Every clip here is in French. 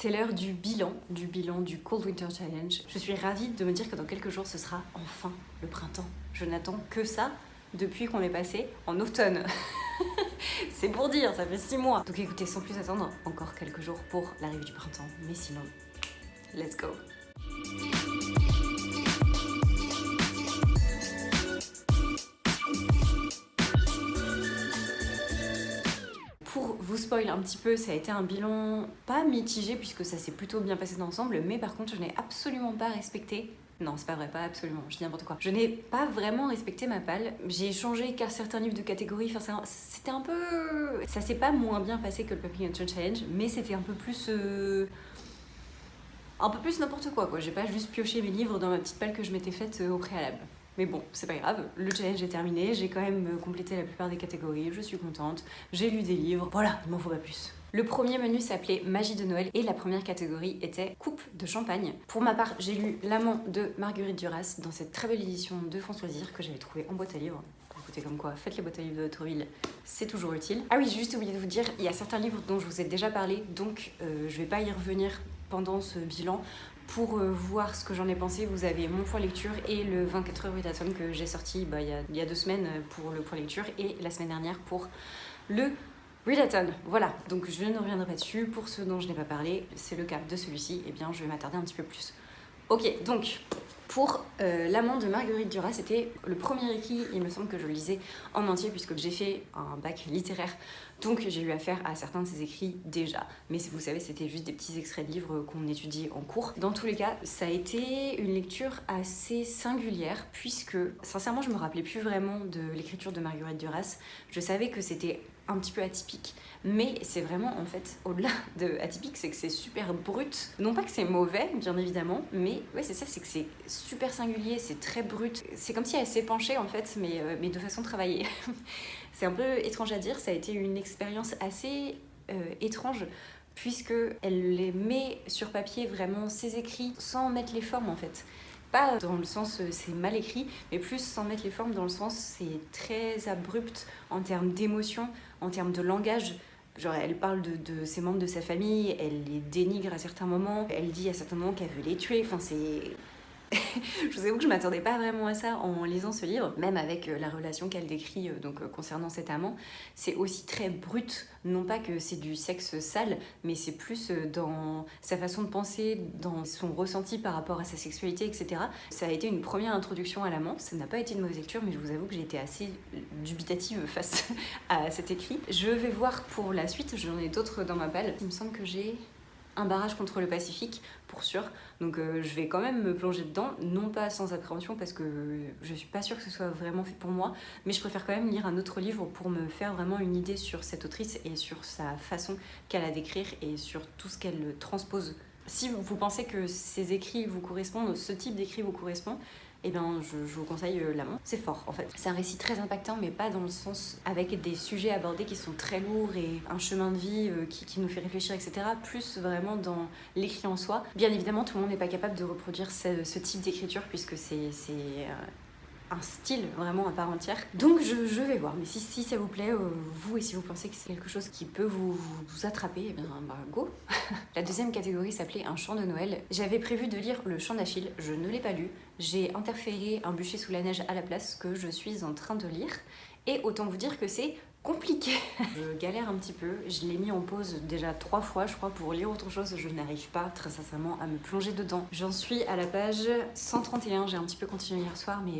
C'est l'heure du bilan du Cold Winter Challenge. Je suis ravie de me dire que dans quelques jours, ce sera enfin le printemps. Je n'attends que ça depuis qu'on est passé en automne. C'est pour dire, ça fait 6 mois. Donc écoutez, sans plus attendre, encore quelques jours pour l'arrivée du printemps. Mais sinon, let's go. Pour vous spoil un petit peu, ça a été un bilan pas mitigé puisque ça s'est plutôt bien passé dans l'ensemble, mais par contre je n'ai absolument pas respecté. Non, c'est pas vrai, pas absolument, je dis n'importe quoi. Je n'ai pas vraiment respecté ma palle. J'ai changé car certains livres de catégorie, enfin c'était un peu... Ça s'est pas moins bien passé que le Pumping Action Challenge, mais c'était un peu plus... Un peu plus n'importe quoi. J'ai pas juste pioché mes livres dans ma petite palle que je m'étais faite au préalable. Mais bon, c'est pas grave, le challenge est terminé, j'ai quand même complété la plupart des catégories, je suis contente, j'ai lu des livres, voilà, il m'en faut pas plus. Le premier menu s'appelait Magie de Noël et la première catégorie était Coupe de champagne. Pour ma part, j'ai lu L'amant de Marguerite Duras dans cette très belle édition de France Loisirs que j'avais trouvée en boîte à livres. Écoutez, comme quoi, faites les boîtes à livres de votre ville, c'est toujours utile. Ah oui, j'ai juste oublié de vous dire, il y a certains livres dont je vous ai déjà parlé, donc je vais pas y revenir pendant ce bilan. Pour voir ce que j'en ai pensé, vous avez mon point lecture et le 24 heures readathon que j'ai sorti il y a 2 semaines pour le point lecture et la semaine dernière pour le readathon. Voilà, donc je ne reviendrai pas dessus. Pour ceux dont je n'ai pas parlé, c'est le cas de celui-ci, et bien je vais m'attarder un petit peu plus. Ok, donc pour L'amant de Marguerite Duras, c'était le premier écrit, il me semble que je le lisais en entier puisque j'ai fait un bac littéraire, donc j'ai eu affaire à certains de ses écrits déjà. Mais vous savez, c'était juste des petits extraits de livres qu'on étudie en cours. Dans tous les cas, ça a été une lecture assez singulière puisque, sincèrement, je me rappelais plus vraiment de l'écriture de Marguerite Duras. Je savais que c'était un petit peu atypique, mais c'est vraiment, en fait, au-delà de atypique, c'est que c'est super brut. Non pas que c'est mauvais, bien évidemment, mais ouais, c'est ça, c'est que c'est super singulier, c'est très brut. C'est comme si elle s'est penchée, en fait, mais de façon travaillée. C'est un peu étrange à dire, ça a été une expérience assez étrange, puisqu'elle les met sur papier vraiment ses écrits sans mettre les formes, en fait. Pas dans le sens c'est mal écrit, mais plus sans mettre les formes dans le sens c'est très abrupt en termes d'émotion, en termes de langage. Genre elle parle de ses membres de sa famille, elle les dénigre à certains moments, elle dit à certains moments qu'elle veut les tuer, enfin c'est... Je vous avoue que je m'attendais pas vraiment à ça en lisant ce livre, même avec la relation qu'elle décrit concernant cet amant. C'est aussi très brut, non pas que c'est du sexe sale, mais c'est plus dans sa façon de penser, dans son ressenti par rapport à sa sexualité, etc. Ça a été une première introduction à l'amant, ça n'a pas été une mauvaise lecture, mais je vous avoue que j'ai été assez dubitative face à cet écrit. Je vais voir pour la suite, j'en ai d'autres dans ma palle. Il me semble que j'ai Un barrage contre le Pacifique, pour sûr. Donc je vais quand même me plonger dedans, non pas sans appréhension parce que je suis pas sûre que ce soit vraiment fait pour moi, mais je préfère quand même lire un autre livre pour me faire vraiment une idée sur cette autrice et sur sa façon qu'elle a d'écrire et sur tout ce qu'elle transpose. Si vous pensez que ces écrits vous correspondent, ce type d'écrit vous correspond, eh bien, je vous conseille L'amant. C'est fort, en fait. C'est un récit très impactant, mais pas dans le sens avec des sujets abordés qui sont très lourds et un chemin de vie qui nous fait réfléchir, etc. Plus vraiment dans l'écrit en soi. Bien évidemment, tout le monde n'est pas capable de reproduire ce type d'écriture, puisque c'est un style vraiment à part entière. Donc je vais voir, mais si ça vous plaît, vous, et si vous pensez que c'est quelque chose qui peut vous attraper, eh bien go. La deuxième catégorie s'appelait Un chant de Noël. J'avais prévu de lire Le chant d'Achille, je ne l'ai pas lu. J'ai interféré Un bûcher sous la neige à la place que je suis en train de lire. Et autant vous dire que c'est compliqué. Je galère un petit peu, je l'ai mis en pause déjà 3 fois je crois pour lire autre chose, je n'arrive pas très sincèrement à me plonger dedans. J'en suis à la page 131, j'ai un petit peu continué hier soir mais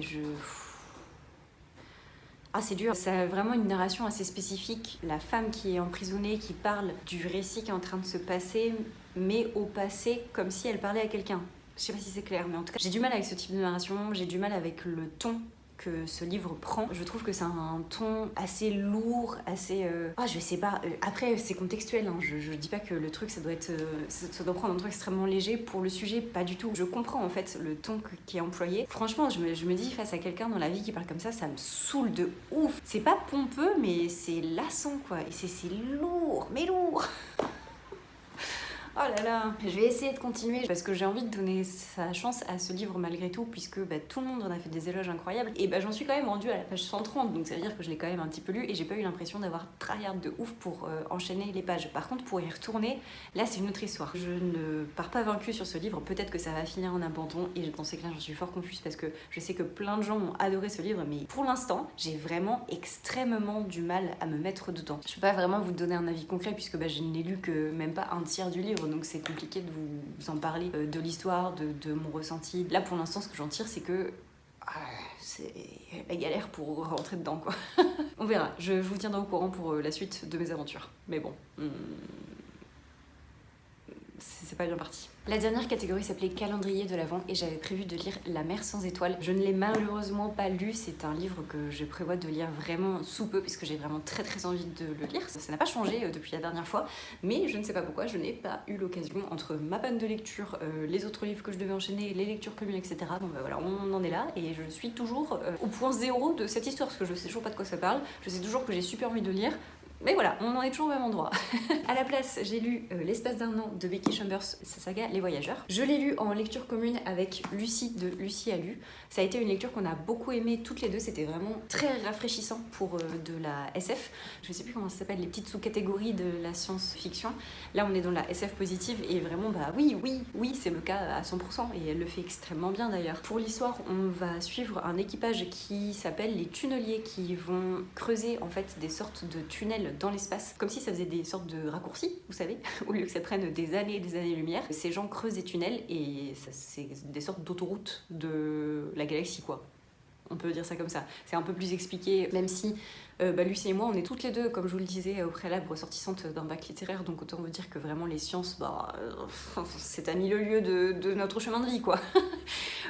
Ah c'est dur, ça a vraiment une narration assez spécifique. La femme qui est emprisonnée, qui parle du récit qui est en train de se passer, mais au passé comme si elle parlait à quelqu'un. Je sais pas si c'est clair, mais en tout cas j'ai du mal avec ce type de narration, j'ai du mal avec le ton que ce livre prend. Je trouve que c'est un ton assez lourd, assez... je sais pas. Après, c'est contextuel, hein. Je dis pas que le truc, ça doit prendre un truc extrêmement léger. Pour le sujet, pas du tout. Je comprends, en fait, le ton qui est employé. Franchement, je me dis, face à quelqu'un dans la vie qui parle comme ça me saoule de ouf. C'est pas pompeux, mais c'est lassant, quoi. Et c'est lourd, mais lourd. Oh là là, je vais essayer de continuer parce que j'ai envie de donner sa chance à ce livre malgré tout, puisque tout le monde en a fait des éloges incroyables. Et j'en suis quand même rendue à la page 130, donc ça veut dire que je l'ai quand même un petit peu lu et j'ai pas eu l'impression d'avoir tryhard de ouf pour enchaîner les pages. Par contre, pour y retourner, là c'est une autre histoire. Je ne pars pas vaincue sur ce livre, peut-être que ça va finir en abandon et dans ces cas-là j'en suis fort confuse parce que je sais que plein de gens ont adoré ce livre, mais pour l'instant, j'ai vraiment extrêmement du mal à me mettre dedans. Je peux pas vraiment vous donner un avis concret puisque je n'ai lu que même pas un tiers du livre, donc c'est compliqué de vous en parler de l'histoire, de mon ressenti. Là pour l'instant, ce que j'en tire, c'est que c'est la galère pour rentrer dedans quoi. On verra, je vous tiendrai au courant pour la suite de mes aventures. Mais bon, c'est pas bien parti. La dernière catégorie s'appelait Calendrier de l'Avent et j'avais prévu de lire La mer sans étoiles. Je ne l'ai malheureusement pas lu, c'est un livre que je prévois de lire vraiment sous peu puisque j'ai vraiment très envie de le lire. Ça n'a pas changé depuis la dernière fois, mais je ne sais pas pourquoi je n'ai pas eu l'occasion entre ma panne de lecture, les autres livres que je devais enchaîner, les lectures communes, etc. Donc voilà, on en est là et je suis toujours au point zéro de cette histoire parce que je sais toujours pas de quoi ça parle. Je sais toujours que j'ai super envie de lire. Mais voilà, on en est toujours au même endroit. À la place, j'ai lu L'espace d'un an de Becky Chambers, sa saga Les Voyageurs. Je l'ai lu en lecture commune avec Lucie de Lucie a lu. Ça a été une lecture qu'on a beaucoup aimée toutes les deux. C'était vraiment très rafraîchissant pour de la SF. Je sais plus comment ça s'appelle, les petites sous-catégories de la science-fiction. Là, on est dans la SF positive et vraiment, oui, c'est le cas à 100% et elle le fait extrêmement bien d'ailleurs. Pour l'histoire, on va suivre un équipage qui s'appelle les tunneliers qui vont creuser en fait des sortes de tunnels dans l'espace, comme si ça faisait des sortes de raccourcis, vous savez, au lieu que ça prenne des années et des années-lumière. Ces gens creusent des tunnels et c'est des sortes d'autoroutes de la galaxie, quoi. On peut dire ça comme ça. C'est un peu plus expliqué, même si Lucie et moi, on est toutes les deux, comme je vous le disais au préalable, ressortissantes d'un bac littéraire, donc autant vous dire que vraiment les sciences, c'est à mille lieues de notre chemin de vie, quoi.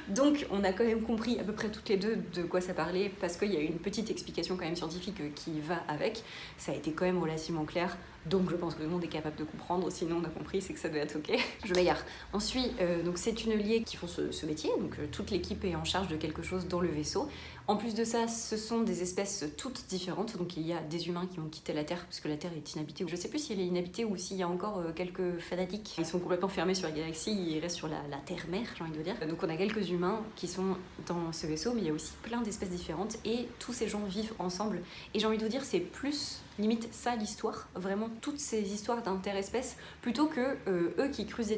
Donc on a quand même compris à peu près toutes les deux de quoi ça parlait, parce qu'il y a une petite explication quand même scientifique qui va avec. Ça a été quand même relativement clair, donc je pense que le monde est capable de comprendre, sinon on a compris, c'est que ça doit être ok. Je m'égare. On suit donc ces tunneliers qui font ce métier, donc toute l'équipe est en charge de quelque chose dans le vaisseau. En plus de ça, ce sont des espèces toutes différentes, donc il y a des humains qui ont quitté la Terre, puisque la Terre est inhabitée. Je sais plus si elle est inhabitée ou s'il y a encore quelques fanatiques. Ils sont complètement fermés sur la galaxie, ils restent sur la Terre-mère, j'ai envie de dire. Donc on a quelques humains qui sont dans ce vaisseau, mais il y a aussi plein d'espèces différentes, et tous ces gens vivent ensemble. Et j'ai envie de vous dire, c'est plus limite ça l'histoire, vraiment toutes ces histoires d'interespèces, plutôt que eux qui creusent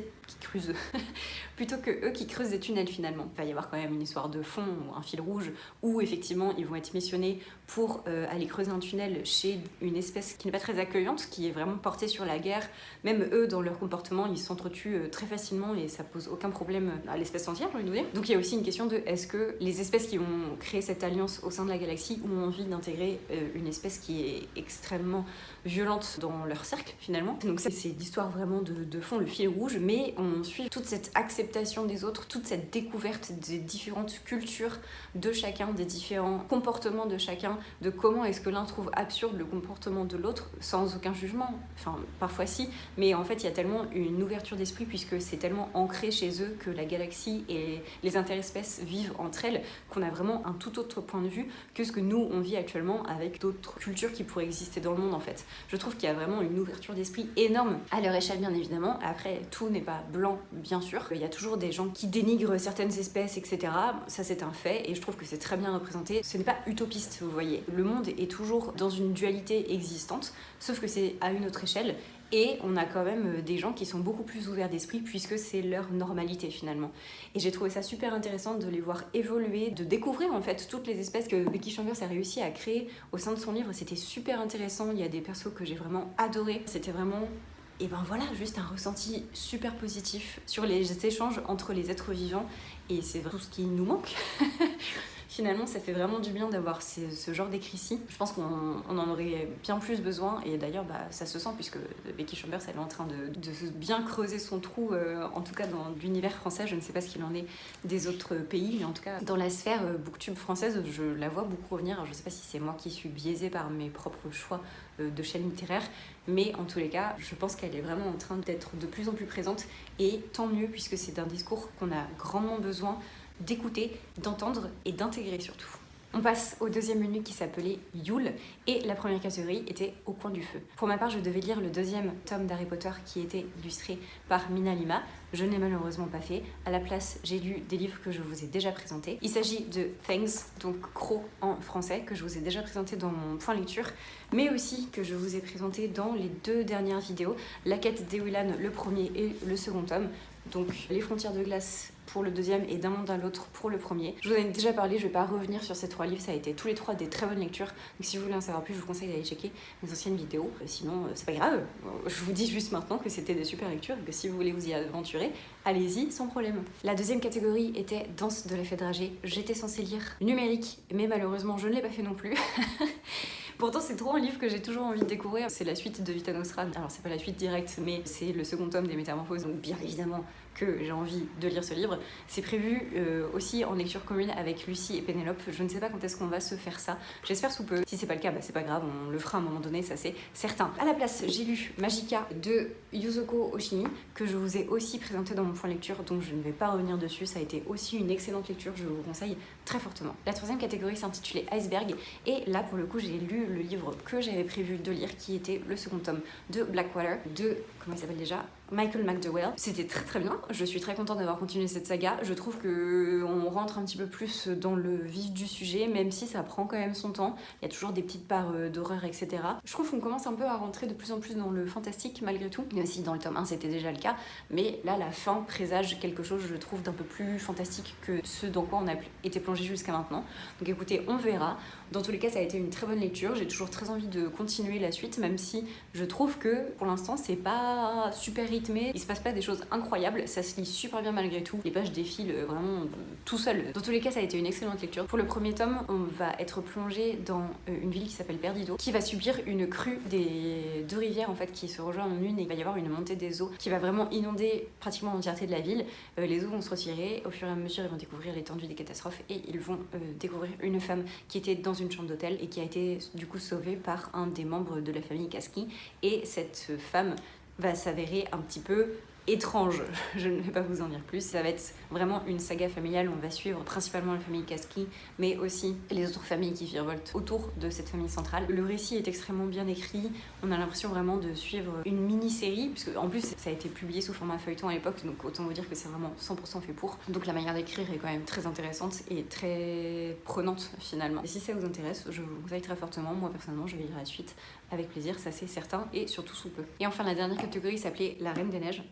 plutôt que eux qui creusent des tunnels finalement. Il va y avoir quand même une histoire de fond, un fil rouge, où effectivement ils vont être missionnés pour aller creuser un tunnel chez une espèce qui n'est pas très accueillante, qui est vraiment portée sur la guerre. Même eux, dans leur comportement, ils s'entretuent très facilement et ça pose aucun problème à l'espèce entière, j'ai envie de vous dire. Donc il y a aussi une question de est-ce que les espèces qui ont créé cette alliance au sein de la galaxie ont envie d'intégrer une espèce qui est extrêmement violente dans leur cercle finalement. Donc ça, c'est l'histoire vraiment de fond, le fil rouge, mais on suit toute cette acceptation des autres, toute cette découverte des différentes cultures de chacun, des différents comportements de chacun, de comment est-ce que l'un trouve absurde le comportement de l'autre sans aucun jugement. Enfin, parfois si, mais en fait il y a tellement une ouverture d'esprit puisque c'est tellement ancré chez eux que la galaxie et les interespèces vivent entre elles qu'on a vraiment un tout autre point de vue que ce que nous on vit actuellement avec d'autres cultures qui pourraient exister dans le monde en fait. Je trouve qu'il y a vraiment une ouverture d'esprit énorme à leur échelle bien évidemment. Après, tout n'est pas blanc bien sûr. Il y a toujours des gens qui dénigrent certaines espèces, etc. Ça c'est un fait et je trouve que c'est très bien représenté. Ce n'est pas utopiste, vous voyez. Le monde est toujours dans une dualité existante, sauf que c'est à une autre échelle. Et on a quand même des gens qui sont beaucoup plus ouverts d'esprit puisque c'est leur normalité finalement. Et j'ai trouvé ça super intéressant de les voir évoluer, de découvrir en fait toutes les espèces que Becky Chambers a réussi à créer au sein de son livre. C'était super intéressant, il y a des persos que j'ai vraiment adorés. C'était vraiment, et ben voilà, juste un ressenti super positif sur les échanges entre les êtres vivants. Et c'est tout ce qui nous manque. Finalement, ça fait vraiment du bien d'avoir ce genre d'écrit-ci. Je pense qu'on en aurait bien plus besoin. Et d'ailleurs, ça se sent puisque Becky Chambers, elle est en train de bien creuser son trou, en tout cas dans l'univers français. Je ne sais pas ce qu'il en est des autres pays, mais en tout cas, dans la sphère booktube française, je la vois beaucoup revenir. Alors, je ne sais pas si c'est moi qui suis biaisée par mes propres choix de chaîne littéraire, mais en tous les cas, je pense qu'elle est vraiment en train d'être de plus en plus présente. Et tant mieux, puisque c'est un discours qu'on a grandement besoin d'écouter, d'entendre et d'intégrer surtout. Voilà, je vous laisse avec la suite. Je vous dis à très bientôt. Bisous. On passe au deuxième menu qui s'appelait Yule et la première catégorie était Au coin du feu. Pour ma part, je devais lire le deuxième tome d'Harry Potter qui était illustré par Mina Lima. Je n'ai malheureusement pas fait. À la place, j'ai lu des livres que je vous ai déjà présentés. Il s'agit de Things, donc Croc en français, que je vous ai déjà présenté dans mon point lecture, mais aussi que je vous ai présenté dans les 2 dernières vidéos, La quête d'Eowlan, le premier et le second tome. Donc Les frontières de glace pour le deuxième et D'un monde à l'autre pour le premier. Je vous en ai déjà parlé, je vais pas revenir sur ces 3 livres, ça a été tous les 3 des très bonnes lectures. Donc si vous voulez en savoir plus, je vous conseille d'aller checker mes anciennes vidéos. Sinon, c'est pas grave, je vous dis juste maintenant que c'était des super lectures et que si vous voulez vous y aventurer, allez-y sans problème. La deuxième catégorie était Danse de la fée dragée. J'étais censée lire numérique, mais malheureusement je ne l'ai pas fait non plus. Pourtant, c'est trop un livre que j'ai toujours envie de découvrir. C'est la suite de Vita Nostra. Alors, c'est pas la suite directe, mais c'est le second tome des Métamorphoses. Donc, bien évidemment que j'ai envie de lire ce livre. C'est prévu aussi en lecture commune avec Lucie et Pénélope. Je ne sais pas quand est-ce qu'on va se faire ça. J'espère sous peu. Si c'est pas le cas, c'est pas grave. On le fera à un moment donné, ça c'est certain. À la place, j'ai lu Magica de Yuzoko Oshimi, que je vous ai aussi présenté dans mon point lecture, donc je ne vais pas revenir dessus. Ça a été aussi une excellente lecture. Je vous conseille très fortement. La troisième catégorie s'intitulait Iceberg. Et là, pour le coup, j'ai lu le livre que j'avais prévu de lire, qui était le second tome de Blackwater, de, comment il s'appelle déjà, Michael McDowell. C'était très très bien, je suis très contente d'avoir continué cette saga. Je trouve qu'on rentre un petit peu plus dans le vif du sujet, même si ça prend quand même son temps. Il y a toujours des petites parts d'horreur, etc. Je trouve qu'on commence un peu à rentrer de plus en plus dans le fantastique malgré tout, même si dans le tome 1 c'était déjà le cas. Mais là, la fin présage quelque chose, je trouve, d'un peu plus fantastique que ce dans quoi on a été plongé jusqu'à maintenant. Donc écoutez, on verra. Dans tous les cas, ça a été une très bonne lecture. J'ai toujours très envie de continuer la suite, même si je trouve que pour l'instant, c'est pas super rythmé. Il se passe pas des choses incroyables. Ça se lit super bien malgré tout. Les pages défilent vraiment tout seul. Dans tous les cas, ça a été une excellente lecture. Pour le premier tome, on va être plongé dans une ville qui s'appelle Perdido, qui va subir une crue des 2 rivières en fait qui se rejoignent en une, et il va y avoir une montée des eaux qui va vraiment inonder pratiquement l'entièreté de la ville. Les eaux vont se retirer. Au fur et à mesure, ils vont découvrir l'étendue des catastrophes et ils vont découvrir une femme qui était dans une chambre d'hôtel et qui a été du coup sauvée par un des membres de la famille Kasky. Et cette femme va s'avérer un petit peu étrange, je ne vais pas vous en dire plus. Ça va être vraiment une saga familiale où on va suivre principalement la famille Kasky, mais aussi les autres familles qui virevoltent autour de cette famille centrale. Le récit est extrêmement bien écrit, on a l'impression vraiment de suivre une mini-série, puisque en plus ça a été publié sous format feuilleton à l'époque, donc autant vous dire que c'est vraiment 100% fait pour. Donc la manière d'écrire est quand même très intéressante et très prenante finalement. Et si ça vous intéresse, je vous conseille très fortement. Moi personnellement, je vais lire la suite avec plaisir, ça c'est certain, et surtout sous peu. Et enfin, la dernière catégorie s'appelait La Reine des Neiges.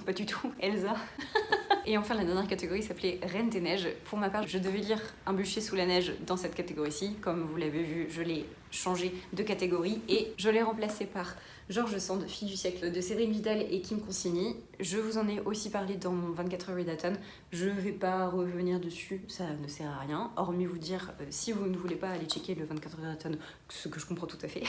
Pas du tout, Elsa. Et enfin, la dernière catégorie s'appelait Reine des Neiges. Pour ma part, je devais lire Un bûcher sous la neige dans cette catégorie-ci. Comme vous l'avez vu, je l'ai changé de catégorie et je l'ai remplacé par George Sand, Fille du siècle de Cédric Vidal et Kim Consigny. Je vous en ai aussi parlé dans mon 24 heures readathon. Je vais pas revenir dessus, ça ne sert à rien. Hormis vous dire, si vous ne voulez pas aller checker le 24 heures readathon, ce que je comprends tout à fait,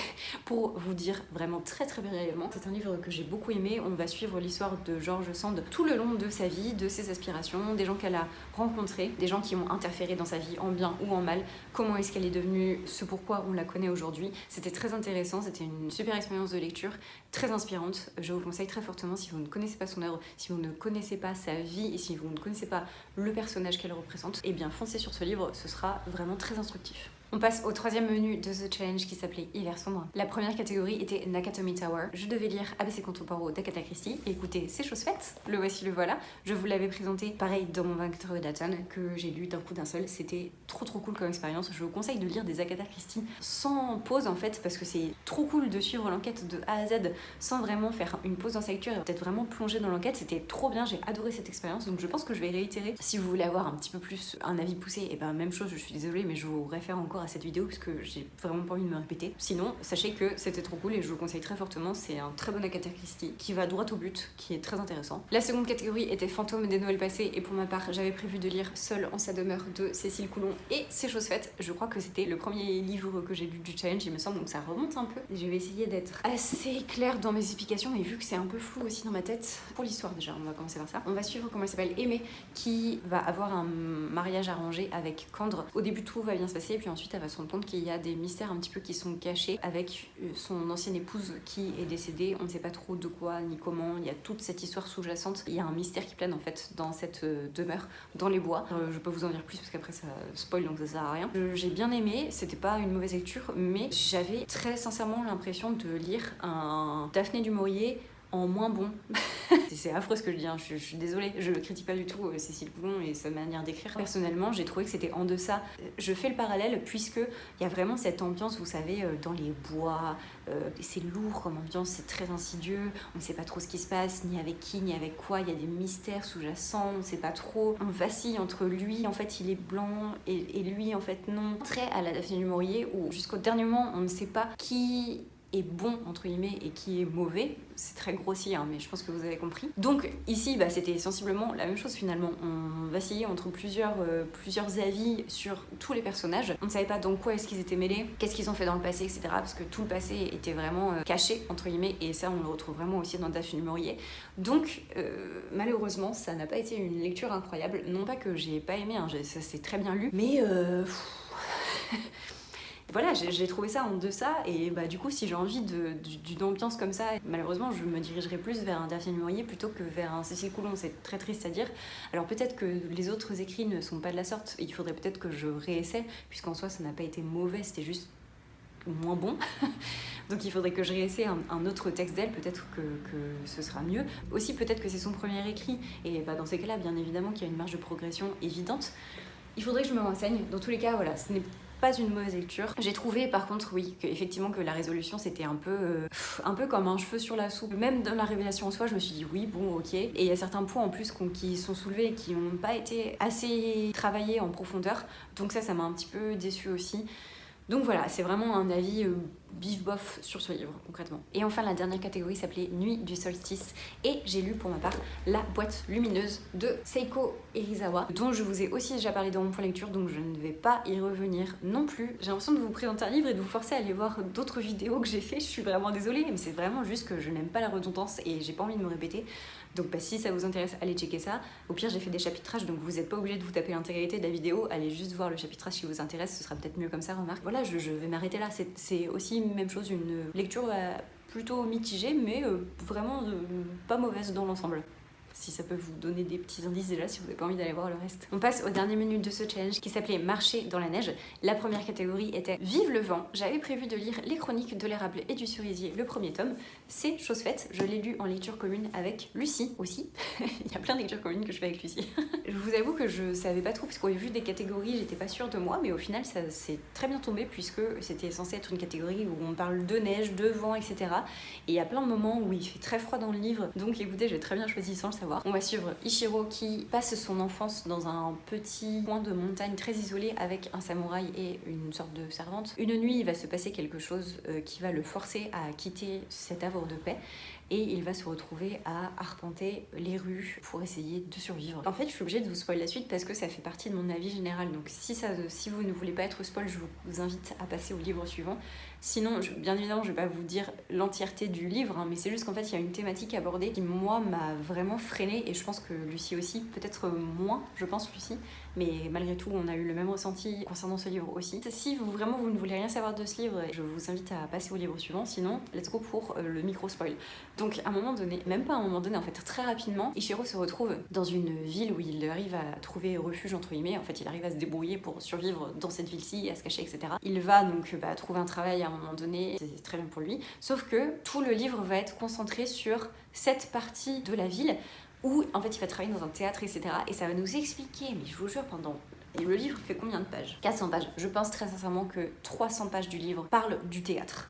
pour vous dire vraiment très très brièvement, c'est un livre que j'ai beaucoup aimé. On va suivre l'histoire de George Sand tout le long de sa vie, de ses aspirations, des gens qu'elle a rencontrés, des gens qui ont interféré dans sa vie en bien ou en mal, comment est-ce qu'elle est devenue ce pourquoi on la connaît aujourd'hui. C'était très intéressant, c'était une super expérience de lecture, très inspirante. Je vous le conseille très fortement si vous ne connaissez pas son œuvre, si vous ne connaissez pas sa vie et si vous ne connaissez pas le personnage qu'elle représente, eh bien foncez sur ce livre, ce sera vraiment très instructif. On passe au troisième menu de The Challenge qui s'appelait Hiver sombre. La première catégorie était Nakatomi Tower. Je devais lire ABC contre Poirot d'Agatha Christie. Et écoutez, c'est chose faite, le voici le voilà. Je vous l'avais présenté pareil dans mon 24 heures readathon que j'ai lu d'un coup d'un seul. C'était trop cool comme expérience. Je vous conseille de lire des Agatha Christie sans pause en fait, parce que c'est trop cool de suivre l'enquête de A à Z sans vraiment faire une pause dans sa lecture et peut-être vraiment plonger dans l'enquête. C'était trop bien, j'ai adoré cette expérience, donc je pense que je vais réitérer. Si vous voulez avoir un petit peu plus un avis poussé, et ben même chose, je suis désolée mais je vous réfère encore à cette vidéo parce que j'ai vraiment pas envie de me répéter. Sinon, sachez que c'était trop cool et je vous le conseille très fortement. C'est un très bon Agatha Christie qui va droit au but, qui est très intéressant. La seconde catégorie était Fantômes des Noëls passés et pour ma part, j'avais prévu de lire Seule en sa demeure de Cécile Coulon et c'est chose faite. Je crois que c'était le premier livre que j'ai lu du challenge, il me semble, donc ça remonte un peu. Et je vais essayer d'être assez claire dans mes explications et vu que c'est un peu flou aussi dans ma tête, pour l'histoire déjà, on va commencer par ça. On va suivre comment elle s'appelle Aimée qui va avoir un mariage arrangé avec Candre. Au début, tout va bien se passer et puis ensuite ensuite elle va se rendre compte qu'il y a des mystères un petit peu qui sont cachés avec son ancienne épouse qui est décédée. On ne sait pas trop de quoi ni comment. Il y a toute cette histoire sous-jacente. Il y a un mystère qui plane en fait dans cette demeure, dans les bois. Je peux vous en dire plus parce qu'après ça spoil donc ça sert à rien. J'ai bien aimé, c'était pas une mauvaise lecture, mais j'avais très sincèrement l'impression de lire un Daphné du Maurier en moins bon. C'est affreux ce que je dis, hein. Je suis désolée, je ne critique pas du tout Cécile Coulon et sa manière d'écrire. Personnellement, j'ai trouvé que c'était en deçà. Je fais le parallèle puisque il y a vraiment cette ambiance, vous savez, dans les bois, c'est lourd comme ambiance, c'est très insidieux, on ne sait pas trop ce qui se passe, ni avec qui, ni avec quoi, il y a des mystères sous-jacents, on ne sait pas trop. On vacille entre lui, en fait, il est blanc, et lui, en fait, non. Très à la Daphné du Maurier, où jusqu'au dernier moment, on ne sait pas qui est bon entre guillemets et qui est mauvais. C'est très grossier hein, mais je pense que vous avez compris. Donc ici c'était sensiblement la même chose finalement. On vacillait entre plusieurs avis sur tous les personnages. On ne savait pas dans quoi est-ce qu'ils étaient mêlés, qu'est-ce qu'ils ont fait dans le passé, etc. Parce que tout le passé était vraiment caché entre guillemets et ça on le retrouve vraiment aussi dans Daphné du Maurier. Donc malheureusement ça n'a pas été une lecture incroyable. Non pas que j'ai pas aimé, hein, ça s'est très bien lu, mais voilà, j'ai trouvé ça en deçà et du coup si j'ai envie d'une ambiance comme ça, malheureusement je me dirigerai plus vers un Daphné du Maurier plutôt que vers un Cécile Coulon, c'est très triste à dire. Alors peut-être que les autres écrits ne sont pas de la sorte, il faudrait peut-être que je réessaie, puisqu'en soi ça n'a pas été mauvais, c'était juste moins bon. Donc il faudrait que je réessaie un autre texte d'elle, peut-être que ce sera mieux. Aussi peut-être que c'est son premier écrit, et dans ces cas-là bien évidemment qu'il y a une marge de progression évidente. Il faudrait que je me renseigne, dans tous les cas voilà, ce n'est pas une mauvaise lecture. J'ai trouvé par contre oui effectivement que la résolution c'était un peu comme un cheveu sur la soupe. Même dans la révélation en soi je me suis dit oui bon ok. Et il y a certains points en plus qui sont soulevés et qui n'ont pas été assez travaillés en profondeur. Donc ça m'a un petit peu déçue aussi. Donc voilà, c'est vraiment un avis bif bof sur ce livre concrètement. Et enfin la dernière catégorie s'appelait Nuit du solstice et j'ai lu pour ma part La boîte lumineuse de Seiko Erizawa, dont je vous ai aussi déjà parlé dans mon point lecture, donc je ne vais pas y revenir non plus. J'ai l'impression de vous présenter un livre et de vous forcer à aller voir d'autres vidéos que j'ai fait. Je suis vraiment désolée, mais c'est vraiment juste que je n'aime pas la redondance et j'ai pas envie de me répéter. Donc si ça vous intéresse, allez checker ça. Au pire, j'ai fait des chapitrages, donc vous n'êtes pas obligé de vous taper l'intégralité de la vidéo. Allez juste voir le chapitrage si vous intéresse, ce sera peut-être mieux comme ça, remarque. Voilà, je vais m'arrêter là. C'est aussi même chose, une lecture plutôt mitigée, mais vraiment pas mauvaise dans l'ensemble. Si ça peut vous donner des petits indices déjà, si vous n'avez pas envie d'aller voir le reste. On passe aux dernières minutes de ce challenge qui s'appelait Marcher dans la neige. La première catégorie était Vive le vent. J'avais prévu de lire Les Chroniques de l'érable et du cerisier, le premier tome. C'est chose faite. Je l'ai lu en lecture commune avec Lucie aussi. Il y a plein de lectures communes que je fais avec Lucie. Je vous avoue que je savais pas trop, parce qu'au vu des catégories, j'étais pas sûre de moi, mais au final, ça s'est très bien tombé puisque c'était censé être une catégorie où on parle de neige, de vent, etc. Et il y a plein de moments où il fait très froid dans le livre. Donc écoutez, j'ai très bien choisi sans le savoir. On va suivre Ichiro qui passe son enfance dans un petit coin de montagne très isolé avec un samouraï et une sorte de servante. Une nuit, il va se passer quelque chose qui va le forcer à quitter cet havre de paix et il va se retrouver à arpenter les rues pour essayer de survivre. En fait, je suis obligée de vous spoiler la suite parce que ça fait partie de mon avis général. Donc si vous ne voulez pas être spoil, je vous invite à passer au livre suivant. Sinon, bien évidemment, je vais pas vous dire l'entièreté du livre, hein, mais c'est juste qu'en fait, il y a une thématique abordée qui, moi, m'a vraiment freinée, et je pense que Lucie aussi, peut-être moins, je pense, Lucie, mais malgré tout, on a eu le même ressenti concernant ce livre aussi. Si vous ne voulez rien savoir de ce livre, je vous invite à passer au livre suivant, sinon, let's go pour le micro-spoil. Donc, à un moment donné, même pas à un moment donné, en fait, très rapidement, Ichiro se retrouve dans une ville où il arrive à trouver refuge, entre guillemets, en fait, il arrive à se débrouiller pour survivre dans cette ville-ci, à se cacher, etc. Il va donc trouver un travail à un moment donné, c'est très bien pour lui, sauf que tout le livre va être concentré sur cette partie de la ville où en fait il va travailler dans un théâtre, etc. Et ça va nous expliquer, mais je vous jure, et le livre fait combien de pages? 400 pages. Je pense très sincèrement que 300 pages du livre parlent du théâtre.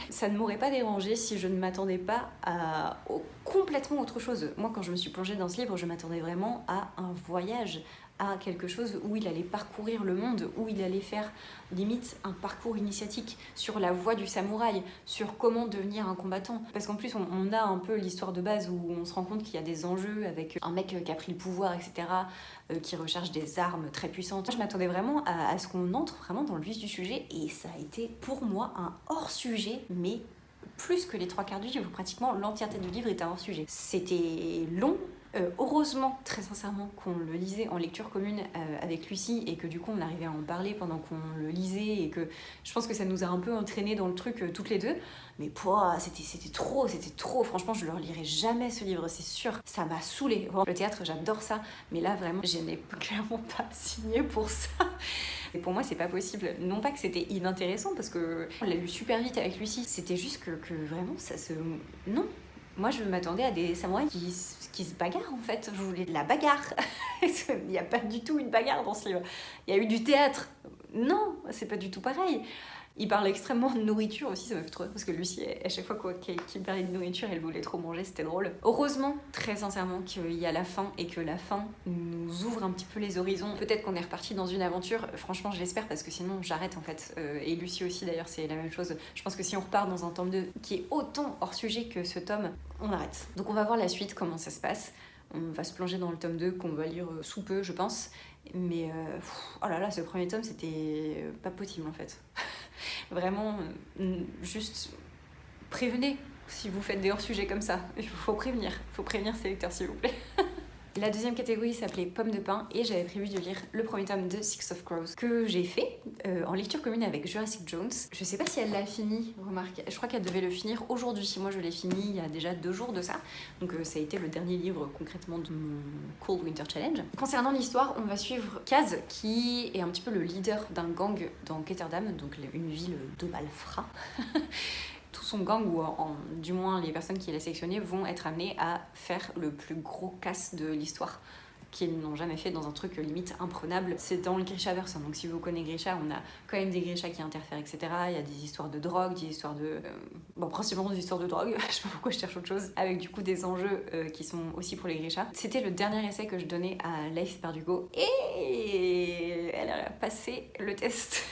Ça ne m'aurait pas dérangé si je ne m'attendais pas à complètement autre chose. Moi, quand je me suis plongée dans ce livre, je m'attendais vraiment à un voyage, à quelque chose où il allait parcourir le monde, où il allait faire limite un parcours initiatique sur la voie du samouraï, sur comment devenir un combattant. Parce qu'en plus, on a un peu l'histoire de base où on se rend compte qu'il y a des enjeux avec un mec qui a pris le pouvoir, etc., qui recherche des armes très puissantes. Je m'attendais vraiment à ce qu'on entre vraiment dans le vif du sujet, et ça a été pour moi un hors-sujet, mais plus que les 3/4 du livre, pratiquement l'entièreté du livre est un hors-sujet. C'était long. Heureusement, très sincèrement, qu'on le lisait en lecture commune avec Lucie et que du coup on arrivait à en parler pendant qu'on le lisait et que je pense que ça nous a un peu entraînés dans le truc toutes les deux. Mais c'était trop. Franchement, je le relirai jamais ce livre, c'est sûr. Ça m'a saoulée. Le théâtre, j'adore ça, mais là vraiment, je n'ai clairement pas signé pour ça. Et pour moi, c'est pas possible. Non pas que c'était inintéressant parce que on l'a lu super vite avec Lucie. C'était juste que vraiment ça se... Non. Moi, je m'attendais à des samouraïs qui se bagarrent, en fait. Je voulais de la bagarre. Il n'y a pas du tout une bagarre dans ce livre. Il y a eu du théâtre. Non, c'est pas du tout pareil. Il parle extrêmement de nourriture aussi, ça m'a fait trop rire parce que Lucie, à chaque fois qu'il parlait de nourriture, elle voulait trop manger, c'était drôle. Heureusement, très sincèrement, qu'il y a la fin et que la fin nous ouvre un petit peu les horizons. Peut-être qu'on est reparti dans une aventure, franchement je l'espère parce que sinon j'arrête en fait. Et Lucie aussi d'ailleurs, c'est la même chose. Je pense que si on repart dans un tome 2 qui est autant hors sujet que ce tome, on arrête. Donc on va voir la suite, comment ça se passe. On va se plonger dans le tome 2 qu'on va lire sous peu, je pense. Mais oh là là, ce premier tome, c'était pas possible en fait. Vraiment, juste prévenez si vous faites des hors-sujets comme ça. Il faut prévenir ses lecteurs s'il vous plaît. La deuxième catégorie s'appelait Pommes de pain et j'avais prévu de lire le premier tome de Six of Crows que j'ai fait en lecture commune avec Jurassic Jones. Je sais pas si elle l'a fini, remarque, je crois qu'elle devait le finir aujourd'hui. Moi je l'ai fini il y a déjà 2 jours de ça, donc ça a été le dernier livre concrètement de mon Cold Winter Challenge. Concernant l'histoire, on va suivre Kaz qui est un petit peu le leader d'un gang dans Ketterdam, donc une ville de malfrats. Tout son gang, ou du moins les personnes qu'il a sélectionnées, vont être amenées à faire le plus gros casse de l'histoire qu'ils n'ont jamais fait dans un truc limite imprenable. C'est dans le Grishaverse, hein, donc si vous connaissez Grisha, on a quand même des Grishas qui interfèrent, etc. Il y a des histoires de drogue, des histoires de... bon, principalement des histoires de drogue, je sais pas pourquoi je cherche autre chose, avec du coup des enjeux qui sont aussi pour les Grishas. C'était le dernier essai que je donnais à Leif Bardugo, et elle a passé le test.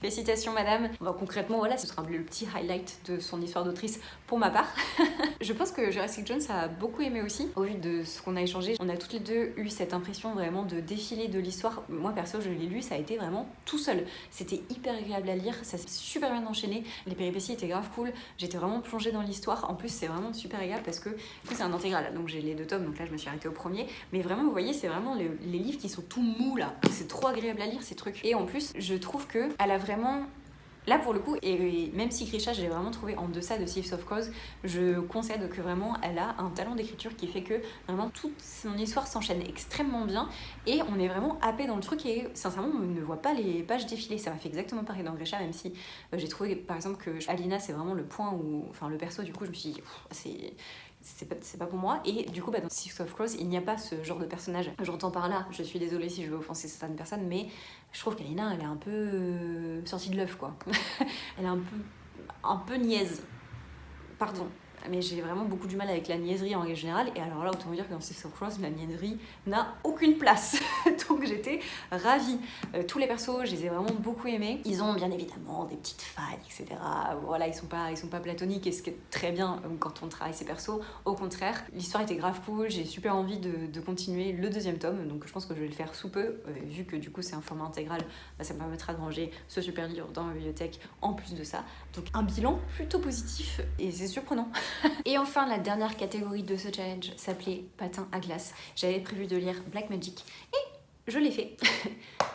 Félicitations madame. Bon, concrètement, voilà, ce sera le petit highlight de son histoire d'autrice pour ma part. Je pense que Jurassic Jones a beaucoup aimé aussi. Au vu de ce qu'on a échangé, on a toutes les deux eu cette impression vraiment de défiler de l'histoire. Moi perso, je l'ai lu, ça a été vraiment tout seul. C'était hyper agréable à lire, ça s'est super bien enchaîné. Les péripéties étaient grave cool. J'étais vraiment plongée dans l'histoire. En plus, c'est vraiment super agréable parce que c'est un intégral. Donc j'ai les 2 tomes, donc là je me suis arrêtée au premier. Mais vraiment, vous voyez, c'est vraiment les livres qui sont tout mous là. C'est trop agréable à lire ces trucs. Et en plus, je trouve que elle a vraiment... Là pour le coup, et même si Grisha je l'ai vraiment trouvé en deçà de Six of Crows, je concède que vraiment elle a un talent d'écriture qui fait que vraiment toute son histoire s'enchaîne extrêmement bien et on est vraiment happé dans le truc et sincèrement on ne voit pas les pages défiler. Ça m'a fait exactement pareil dans Grisha, même si j'ai trouvé par exemple que Alina c'est vraiment le point où, enfin le perso du coup je me suis dit c'est pas pour moi. Et du coup dans Six of Crows il n'y a pas ce genre de personnage. J'entends par là, je suis désolée si je vais offenser certaines personnes, mais je trouve qu'Alina elle est un peu sortie de l'œuf quoi. Elle est un peu niaise, pardon, mais j'ai vraiment beaucoup du mal avec la niaiserie en règle générale, et alors là autant vous dire que dans Six of Crows la niaiserie n'a aucune place. Donc j'étais ravie. Tous les persos je les ai vraiment beaucoup aimés. Ils ont bien évidemment des petites failles, etc. Voilà, ils sont pas platoniques, et ce qui est très bien quand on travaille ces persos. Au contraire, l'histoire était grave cool, j'ai super envie de continuer le 2e tome, donc je pense que je vais le faire sous peu, vu que du coup c'est un format intégral, ça me permettra de ranger ce super livre dans ma bibliothèque en plus de ça. Donc un bilan plutôt positif, et c'est surprenant. Et enfin, la dernière catégorie de ce challenge s'appelait patin à glace. J'avais prévu de lire Black Magic et je l'ai fait.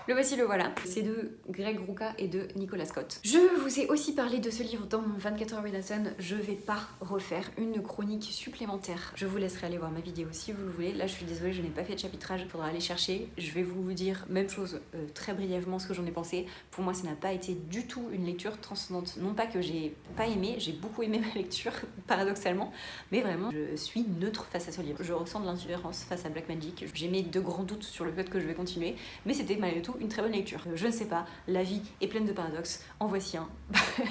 Le voici, le voilà. C'est de Greg Rucka et de Nicolas Scott. Je vous ai aussi parlé de ce livre dans mon 24 heures Wilson. Je vais pas refaire une chronique supplémentaire. Je vous laisserai aller voir ma vidéo si vous le voulez. Là, je suis désolée, je n'ai pas fait de chapitrage. Il faudra aller chercher. Je vais vous dire, même chose, très brièvement, ce que j'en ai pensé. Pour moi, ça n'a pas été du tout une lecture transcendante. Non pas que j'ai pas aimé, j'ai beaucoup aimé ma lecture, paradoxalement. Mais vraiment, je suis neutre face à ce livre. Je ressens de l'indifférence face à Black Magic. J'ai mis de grands doutes sur le fait que je vais continuer. Mais c'était malgré tout une très bonne lecture. Je ne sais pas, la vie est pleine de paradoxes, en voici un.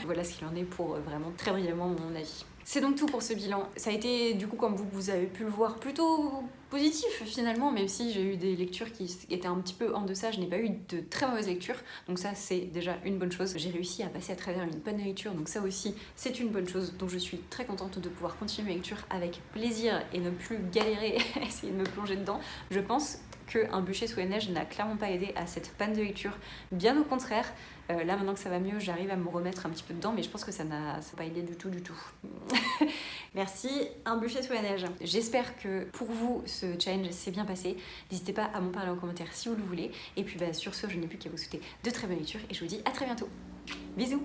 Voilà ce qu'il en est pour vraiment très brièvement mon avis. C'est donc tout pour ce bilan. Ça a été du coup, comme vous avez pu le voir, plutôt positif finalement, même si j'ai eu des lectures qui étaient un petit peu en deçà, je n'ai pas eu de très mauvaises lectures, donc ça c'est déjà une bonne chose. J'ai réussi à passer à travers une bonne lecture, donc ça aussi c'est une bonne chose, donc je suis très contente de pouvoir continuer mes lectures avec plaisir et ne plus galérer à essayer de me plonger dedans. Je pense qu'un bûcher sous la neige n'a clairement pas aidé à cette panne de lecture. Bien au contraire, là maintenant que ça va mieux, j'arrive à me remettre un petit peu dedans, mais je pense que ça n'a pas aidé du tout. Merci, un bûcher sous la neige. J'espère que pour vous, ce challenge s'est bien passé. N'hésitez pas à m'en parler en commentaire si vous le voulez. Et puis sur ce, je n'ai plus qu'à vous souhaiter de très bonnes lectures et je vous dis à très bientôt. Bisous.